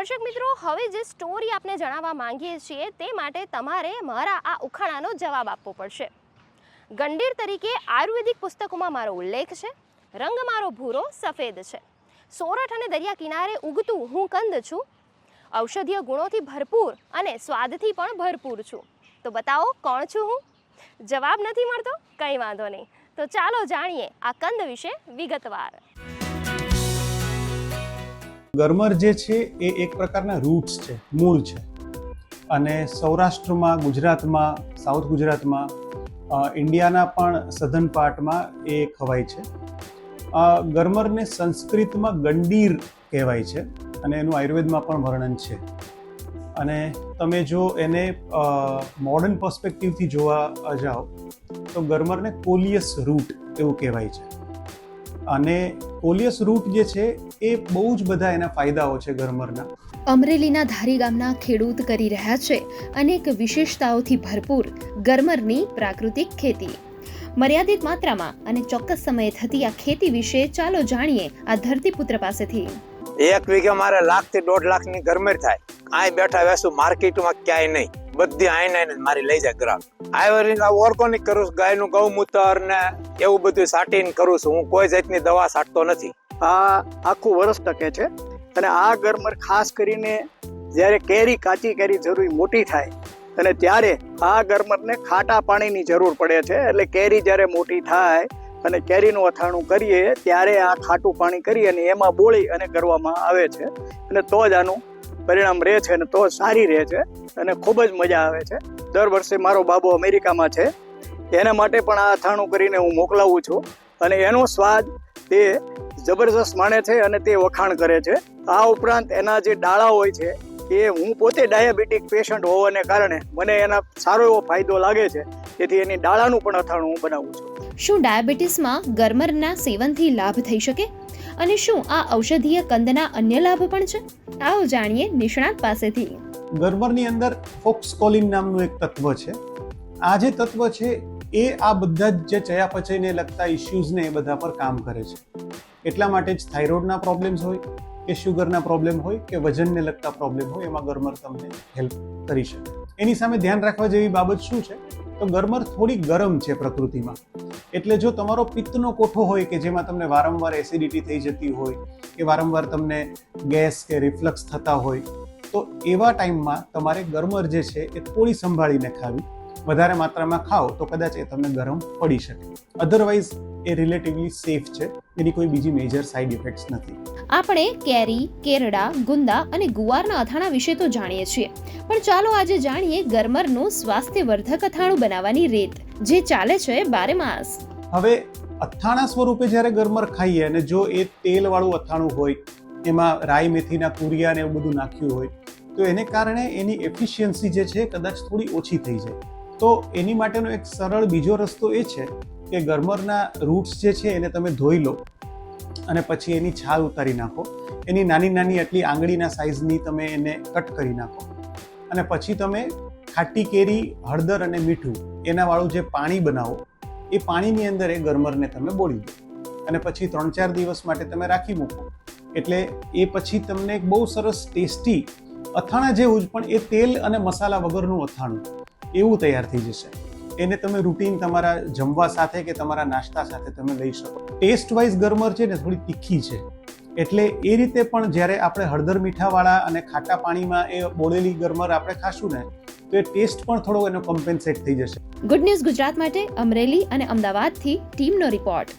દર્શક મિત્રો, હવે જે સ્ટોરી આપને જણાવવા માંગીએ છીએ તે માટે તમારે મારા આ ઉખાણાનો જવાબ આપવો પડશે. ગંડીર તરીકે આયુર્વેદિક પુસ્તકોમાં મારો ઉલ્લેખ છે. રંગ મારો ભૂરો સફેદ છે. સોરઠ અને દરિયા કિનારે ઉગતું હું કંદ છું. ઔષધીય ગુણોથી ભરપૂર અને સ્વાદથી પણ ભરપૂર છું. તો બતાવો કોણ છું હું? જવાબ નથી મળતો? કંઈ વાંધો નહીં. તો ચાલો જાણીએ આ કંદ વિશે વિગતવાર. ગરમર જે છે એ એક પ્રકારના રૂટ્સ છે, મૂળ છે, અને સૌરાષ્ટ્રમાં, ગુજરાતમાં, સાઉથ ગુજરાતમાં, ઇન્ડિયાના પણ સધન પાર્ટમાં એ ખવાય છે. ગરમરને સંસ્કૃતમાં ગંડીર કહેવાય છે અને એનું આયુર્વેદમાં પણ વર્ણન છે. અને તમે જો એને મોડર્ન પર્સપેક્ટિવથી જોવા જાઓ તો ગરમરને કોલિયસ રૂટ એવું કહેવાય છે. અને કોલિયસ રૂટ જે છે એ બહુ જ બધા એના ફાયદાઓ છે ગરમરના. અમરેલીના ધારી ગામના ખેડૂત કરી રહ્યા છે અનેક વિશેષતાઓથી ભરપૂર ગરમરની પ્રાકૃતિક ખેતી. મર્યાદિત માત્રામાં અને ચોક્કસ સમયે થતી આ ખેતી વિશે ચાલો જાણીએ આ ધરતીપુત્ર પાસેથી. 1 વીઘે મારે 1 થી 1.5 લાખની ગરમર થાય. આય બેઠા વેસુ માર્કેટમાં ક્યાંય નહીં, બધી આઈને મારી લઈ જાય ગ્રાહક. આયુર્વેદિક ઓર્ગોનિક કરું, ગાયનું ગૌમૂત્ર ને એવું બધું સાટીને કરું છું. હું કોઈ જાતની દવા છાંટતો નથી. આ આખું વર્ષ ટકે છે. અને આ ગરમર ખાસ કરીને જ્યારે કાચી કેરી જરૂરી મોટી થાય અને ત્યારે આ ગરમરને ખાટા પાણીની જરૂર પડે છે. એટલે કેરી જ્યારે મોટી થાય અને કેરીનું અથાણું કરીએ ત્યારે આ ખાટું પાણી કરી અને એમાં બોળી અને કરવામાં આવે છે. અને તો જ આનું પરિણામ રહે છે અને તો સારી રહે છે અને ખૂબ જ મજા આવે છે. દર વર્ષે મારો બાબો અમેરિકામાં છે, એના માટે પણ આ અથાણું કરીને હું મોકલાવું છું અને એનો સ્વાદ તે જબરજસ્ત માણે છે અને તે વખાણ કરે છે. આ ઉપરાંત એના જે ડાળા હોય છે એ હું પોતે ડાયાબિટીક પેશન્ટ હોવાને કારણે મને એના સારો એવો ફાયદો લાગે છે. તેથી એની ડાળાનું પણ અથાણું હું બનાવું છું. શું ડાયાબિટીસમાં ગરમરના સેવનથી લાભ થઈ શકે? અને શું આ ઔષધીય કંદના અન્ય લાભ પણ છે? આવો જાણીએ નિષ્ણાત પાસેથી. ગરમરની અંદર ફોક્સકોલિન નામનું એક તત્વ છે. આ જે તત્વ છે એ આ બધા જ જે ચયાપચયને લગતા ઇશ્યુઝને એ બધા પર કામ કરે છે. એટલા માટે જ થાઇરોઇડના પ્રોબ્લેમ્સ હોય કે શુગરના પ્રોબ્લેમ હોય કે વજનને લગતા પ્રોબ્લેમ હોય, એમાં ગરમર તમને હેલ્પ કરી શકે. એની સામે ધ્યાન રાખવા જેવી બાબત શું છે તો ગરમર થોડી ગરમ છે પ્રકૃતિમાં. એટલે જો તમારો પિત્તનો કોઠો હોય કે જેમાં તમને વારંવાર એસિડિટી થઈ જતી હોય કે વારંવાર તમને ગેસ કે રિફ્લક્સ થતા હોય, તો એવા ટાઈમમાં તમારે ગરમર જે છે એ થોડી સંભાળીને ખાવી. વધારે માત્રામાં ખાઓ તો કદાચ એ તમને ગરમ પડી શકે. અધરવાઇઝ એ રિલેટિવલી સેફ છે. એની કોઈ બીજી મેજર સાઇડ ઇફેક્ટ્સ નથી. આપણે કેરી, કેરડા, ગુંદા અને ગુવારના અથાણા વિશે તો જાણીએ છીએ, પણ ચાલો આજે જાણીએ ગરમરનું સ્વાસ્થ્યવર્ધક અથાણું બનાવવાની રીત, જે ચાલે છે 12 માસ. હવે અથાણા સ્વરૂપે જ્યારે ગરમર ખાઈએ અને જો એ તેલવાળું અથાણું હોય, એમાં રાઈ મેથીના કુરિયા ને એવું બધું નાખ્યું હોય, તો એને કારણે એની એફિશિયન્સી જે છે કદાચ થોડી ઓછી થઈ જાય. તો એની માટેનો એક સરળ બીજો રસ્તો એ છે કે ગરમરના રૂટ્સ જે છે એને તમે ધોઈ લો અને પછી એની છાલ ઉતારી નાખો. એની નાની નાની આટલી આંગળીના સાઇઝની તમે એને કટ કરી નાખો અને પછી તમે ખાટી કેરી, હળદર અને મીઠું એના વાળું જે પાણી બનાવો એ પાણીની અંદર એ ગરમરને તમે બોળી દો અને પછી 3-4 દિવસ માટે તમે રાખી મૂકો. એટલે એ પછી તમને એક બહુ સરસ ટેસ્ટી અથાણા જેવું જ પણ એ તેલ અને મસાલા વગરનું અથાણું એવું તૈયાર થઈ જશે. એને તમે રૂટીન તમારા જમવા સાથે કે તમારા નાસ્તા સાથે તમે લઈ શકો. ટેસ્ટ વાઇઝ ગરમર છે ને થોડી તીખી છે, એટલે એ રીતે પણ જ્યારે આપણે હળદર મીઠાવાળા અને ખાટા પાણીમાં એ બોળેલી ગરમર આપણે ખાશું ને તો એ ટેસ્ટ પણ થોડો એનો કમ્પેન્સેટ થઈ જશે. ગુડ ન્યૂઝ ગુજરાત માટે અમરેલી અને અમદાવાદથી ટીમનો રિપોર્ટ.